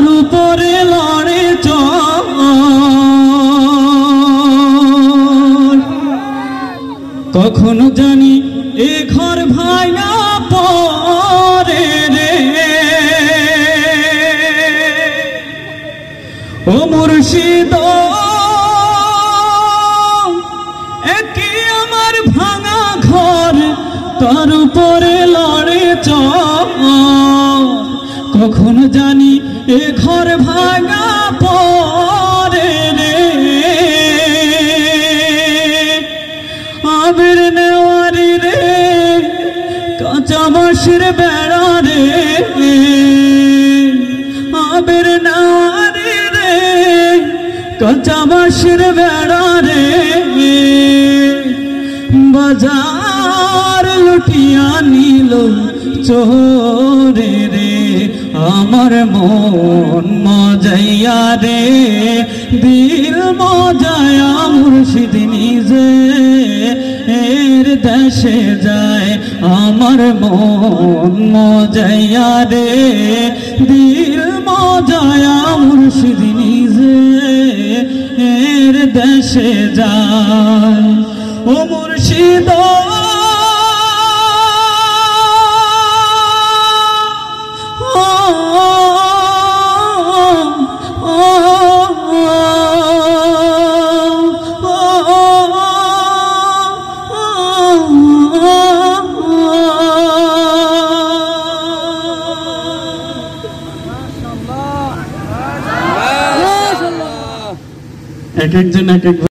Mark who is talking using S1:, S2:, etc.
S1: তার উপরে লড়ে চড়। কখনো জানি এ ঘর ভাঙা পড়ে রে, ও মুর্শিদ একই আমার ভাঙা ঘর, তার উপরে লড়ে চড়। কখনো জানি এ ঘর ভাঙা পড়ে রে, আবির নেওয়ারি রে কাঁচা বাঁশের বেড়া রে, আবির নেওয়ারি রে কাঁচা বাঁশের বেড়া রে, বাজার লুটিয়া নিল চোরে রে, আমার মন মজাইয়া রে, দিল মজায়া মুর্শিদ নিজে এর দেশে যায়। আমার মন মজাইয়া রে, দিল মজায়া মুর্শিদ নিজে এর দেশে যায়। ও মুর্শিদ এক একজন এক এক